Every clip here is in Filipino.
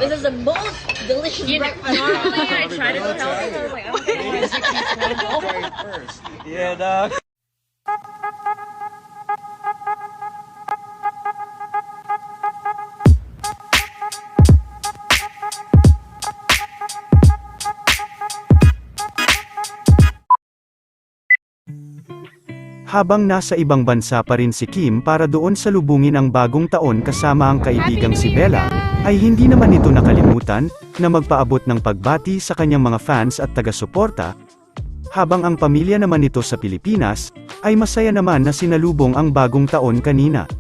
This is the most delicious breakfast. Normally, I try to tell them, I was like, I don't think I should keep First. Yeah, dog. Habang nasa ibang bansa pa rin si Kim para doon salubungin ang bagong taon kasama ang kaibigang si Bella, ay hindi naman ito nakalimutan, na magpaabot ng pagbati sa kanyang mga fans at taga-suporta, habang ang pamilya naman nito sa Pilipinas, ay masaya naman na sinalubong ang bagong taon kanina.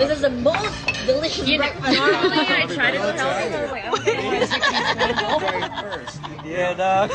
This is the most delicious breakfast. Normally, I try to tell them, I was like, I don't think I should keep First. Yeah, dog.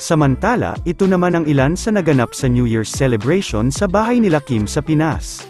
Samantala, ito naman ang ilan sa naganap sa New Year's celebration sa bahay nila Kim sa Pinas.